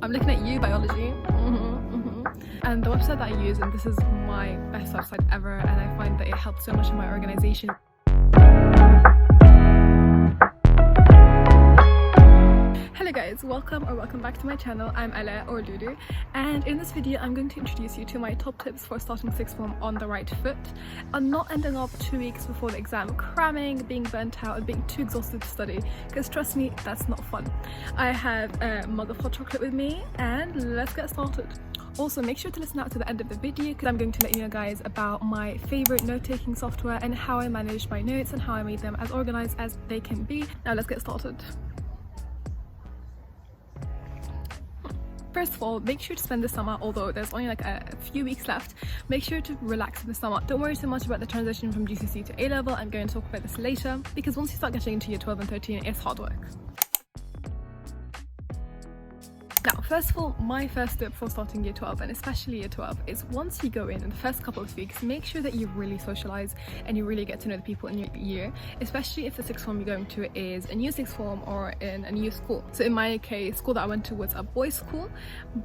I'm looking at you, biology. And the website that I use, and this is my best website ever, and I find that it helps so much in my organization. Hello guys, welcome back to my channel. I'm Ella or Lulu, and in this video I'm going to introduce you to my top tips for starting sixth form on the right foot and not ending up 2 weeks before the exam cramming, being burnt out and being too exhausted to study, because trust me, that's not fun. I have a mug of hot chocolate with me and let's get started. Also, make sure to listen out to the end of the video because I'm going to let you know guys about my favorite note-taking software and how I manage my notes and how I made them as organized as they can be. Now let's get started. First of all, make sure to spend the summer, although there's only like a few weeks left, make sure to relax in the summer. Don't worry so much about the transition from GCSE to A-level. I'm going to talk about this later, because once you start getting into year 12 and 13, it's hard work. Now, first of all, my first tip for starting year 12, and especially year 12, is once you go in the first couple of weeks, make sure that you really socialize and you really get to know the people in your year, especially if the sixth form you're going to is a new sixth form or in a new school. So in my case, school that I went to was a boys' school,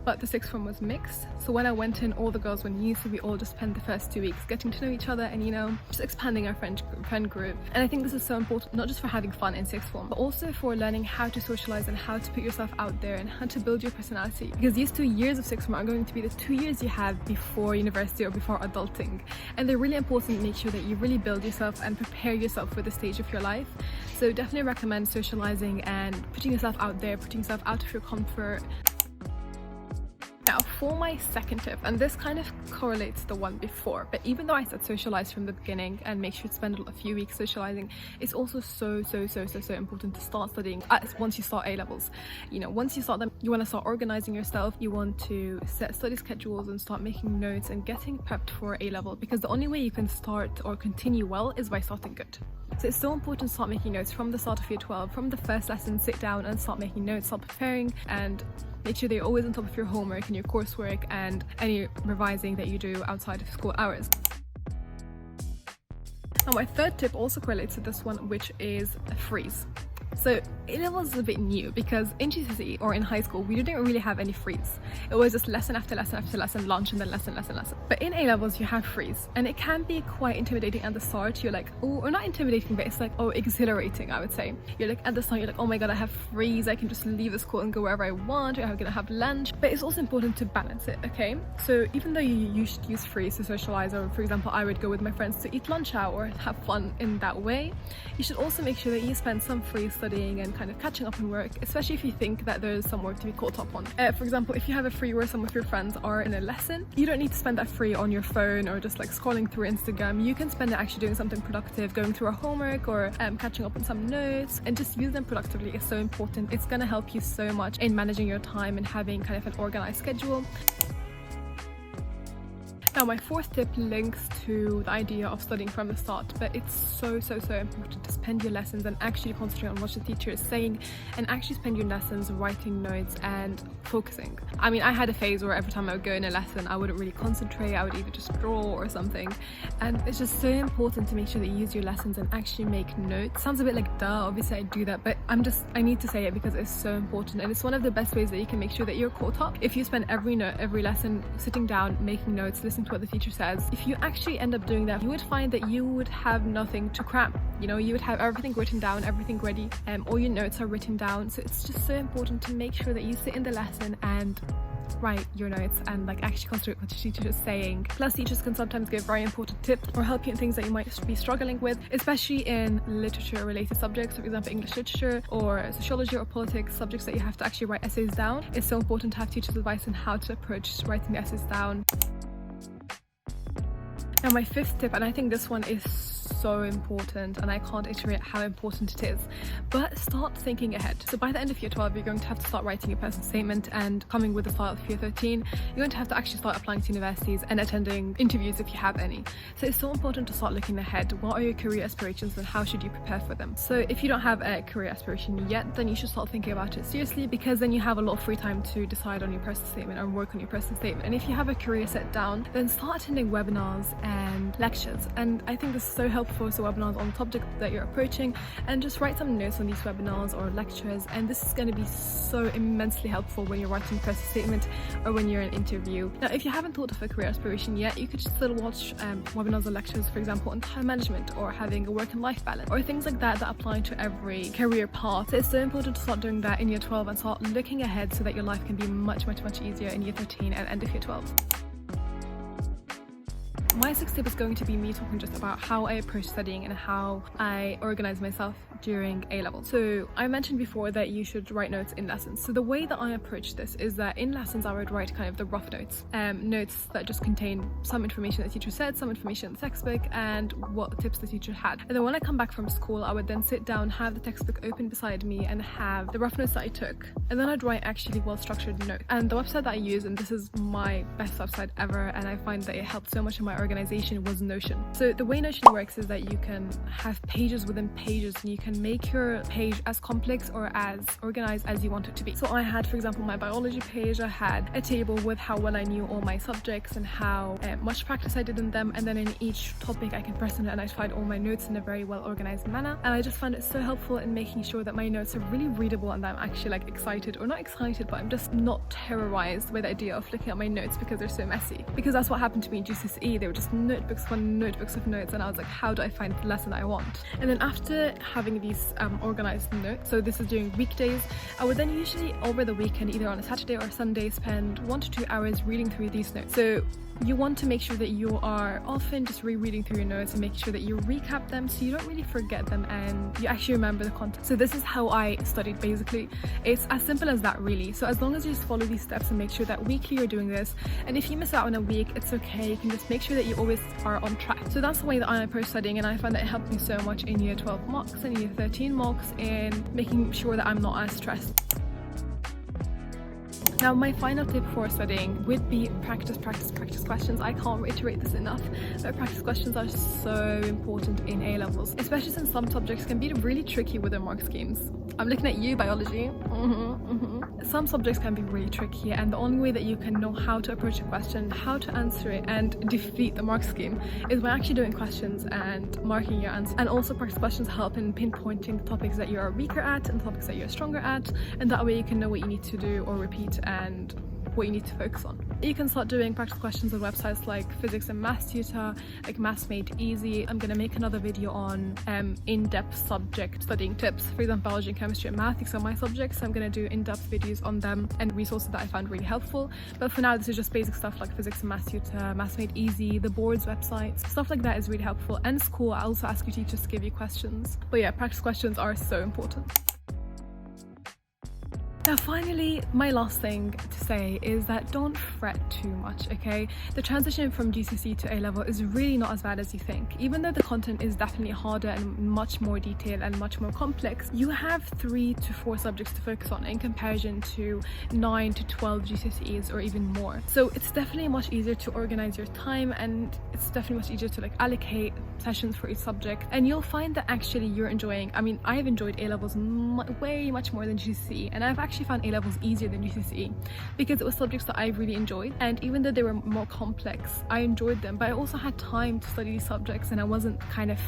but the sixth form was mixed. So when I went in, all the girls were new, so we all just spent the first 2 weeks getting to know each other and, you know, just expanding our friend group. And I think this is so important, not just for having fun in sixth form, but also for learning how to socialize and how to put yourself out there and how to build your personality, because these 2 years of sixth form are going to be the 2 years you have before university or before adulting, and they're really important to make sure that you really build yourself and prepare yourself for the stage of your life. So definitely recommend socializing and putting yourself out there, putting yourself out of your comfort. Now for my second tip, and this kind of correlates to the one before, but even though I said socialize from the beginning and make sure to spend a few weeks socializing, it's also so important to start studying once you start A-levels. You know, once you start them, you want to start organizing yourself, you want to set study schedules and start making notes and getting prepped for A-level, because the only way you can start or continue well is by starting good. So it's so important to start making notes from the start of year 12, from the first lesson. Sit down and start making notes, start preparing, and make sure that you're always on top of your homework and your coursework and any revising that you do outside of school hours. Now my third tip also correlates to this one, which is a freeze. So A-levels is a bit new because in GCSE or in high school we didn't really have any freeze. It was just lesson after lesson after lesson, lunch and then lesson. But in A-levels you have freeze, and it can be quite intimidating at the start. You're like, oh, or not intimidating, but it's like, oh, exhilarating, I would say. You're like, at the start you're like, oh my god, I have freeze, I can just leave the school and go wherever I want, or I'm gonna have lunch. But it's also important to balance it, okay? So even though you should use freeze to socialize, or for example I would go with my friends to eat lunch out or have fun in that way, you should also make sure that you spend some free studying and kind of catching up on work, especially if you think that there's some work to be caught up on. For example, if you have a free where some of your friends are in a lesson, you don't need to spend that free on your phone or just like scrolling through Instagram. You can spend it actually doing something productive, going through our homework or catching up on some notes, and just use them productively is so important. It's going to help you so much in managing your time and having kind of an organized schedule. Now my fourth tip links to the idea of studying from the start, but it's so important to spend your lessons and actually concentrate on what the teacher is saying and actually spend your lessons writing notes and focusing. I mean, I had a phase where every time I would go in a lesson I wouldn't really concentrate, I would either just draw or something, and it's just so important to make sure that you use your lessons and actually make notes. Sounds a bit like duh, obviously I do that, but I need to say it because it's so important, and it's one of the best ways that you can make sure that you're caught up. If you spend every lesson sitting down, making notes, listening to what the teacher says, if you actually end up doing that, you would find that you would have nothing to cram. You know, you would have everything written down, everything ready, all your notes are written down. So it's just so important to make sure that you sit in the lesson and write your notes and like actually concentrate what your teacher is saying. Plus teachers can sometimes give very important tips or help you in things that you might be struggling with, especially in literature related subjects, for example English literature or sociology or politics, subjects that you have to actually write essays down. It's so important to have teachers' advice on how to approach writing the essays down. Now my fifth tip, and I think this one is so important and I can't iterate how important it is, but start thinking ahead. So by the end of year 12 you're going to have to start writing your personal statement, and coming with the start of year 13 you're going to have to actually start applying to universities and attending interviews if you have any. So it's so important to start looking ahead. What are your career aspirations and how should you prepare for them? So if you don't have a career aspiration yet, then you should start thinking about it seriously, because then you have a lot of free time to decide on your personal statement and work on your personal statement. And if you have a career set down, then start attending webinars and lectures, and I think this is so helpful, so webinars on the subject that you're approaching, and just write some notes on these webinars or lectures. And this is going to be so immensely helpful when you're writing a personal statement or when you're in an interview. Now, if you haven't thought of a career aspiration yet, you could still watch webinars or lectures, for example, on time management or having a work and life balance or things like that apply to every career path. So it's so important to start doing that in year 12 and start looking ahead so that your life can be much easier in year 13 and end of year 12. My sixth tip is going to be me talking just about how I approach studying and how I organize myself during A-level. So I mentioned before that you should write notes in lessons. So the way that I approach this is that in lessons I would write kind of the rough notes, notes that just contain some information the teacher said, some information in the textbook, and what tips the teacher had. And then when I come back from school, I would then sit down, have the textbook open beside me and have the rough notes that I took, and then I'd write actually well-structured notes. And the website that I use, and this is my best website ever, and I find that it helped so much in my organization, was Notion. So the way Notion works is that you can have pages within pages, and you can make your page as complex or as organized as you want it to be. So I had, for example, my biology page, I had a table with how well I knew all my subjects and how much practice I did in them, and then in each topic I can press on it and I'd find all my notes in a very well organized manner. And I just found it so helpful in making sure that my notes are really readable and that I'm actually like excited, or not excited, but I'm just not terrorized by the idea of looking at my notes because they're so messy. Because that's what happened to me in GCSE. They were just notebooks upon notebooks of notes, and I was like, how do I find the lesson I want? And then after having these organized notes, so this is during weekdays, I would then usually over the weekend, either on a Saturday or a Sunday, spend 1 to 2 hours reading through these notes. So you want to make sure that you are often just rereading through your notes and making sure that you recap them so you don't really forget them and you actually remember the content. So this is how I studied basically. It's as simple as that really. So as long as you just follow these steps and make sure that weekly you're doing this, and if you miss out on a week, it's okay. You can just make sure that you always are on track. So that's the way that I approach studying, and I find that it helped me so much in year 12 mocks and year 13 mocks in making sure that I'm not as stressed. Now, my final tip for studying would be practice questions. I can't reiterate this enough, but practice questions are so important in A-levels, especially since some subjects can be really tricky with their mark schemes. I'm looking at you, biology. Some subjects can be really tricky, and the only way that you can know how to approach a question, how to answer it, and defeat the mark scheme is by actually doing questions and marking your answers. And also practice questions help in pinpointing the topics that you are weaker at and the topics that you're stronger at, and that way you can know what you need to do or repeat and what you need to focus on. You can start doing practice questions on websites like Physics and Maths Tutor, like Maths Made Easy. I'm going to make another video on in-depth subject studying tips. For example, biology and chemistry and math, these are my subjects, so I'm going to do in-depth videos on them and resources that I found really helpful. But for now, this is just basic stuff like Physics and Maths Tutor, Maths Made Easy, the board's websites, stuff like that is really helpful. And school, I also ask your teachers to give you questions. But yeah, practice questions are so important. Now finally, my last thing to say is that don't fret too much, okay? The transition from GCSE to A-level is really not as bad as you think. Even though the content is definitely harder and much more detailed and much more complex, you have 3 to 4 subjects to focus on in comparison to 9 to 12 GCSEs or even more. So it's definitely much easier to organize your time, and it's definitely much easier to like allocate sessions for each subject, and you'll find that actually you're enjoying, I mean, I've enjoyed A-levels way much more than GCSE, and I've actually found A-levels easier than GCSE because it was subjects that I really enjoyed, and even though they were more complex, I enjoyed them, but I also had time to study these subjects and I wasn't kind of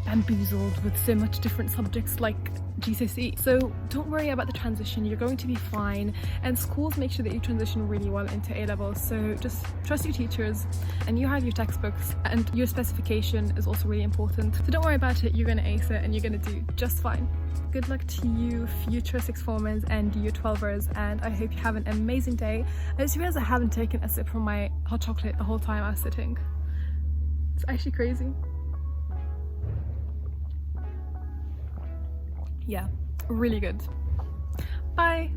bamboozled with so much different subjects like GCSE. So don't worry about the transition, you're going to be fine, and schools make sure that you transition really well into A-levels. So just trust your teachers, and you have your textbooks, and your specification is also really important. So don't worry about it, you're going to ace it and you're going to do just fine. Good luck to you future 6th formers and year 12ers, and I hope you have an amazing day. I just realized I haven't taken a sip from my hot chocolate the whole time I was sitting. It's actually crazy. Yeah, really good. Bye!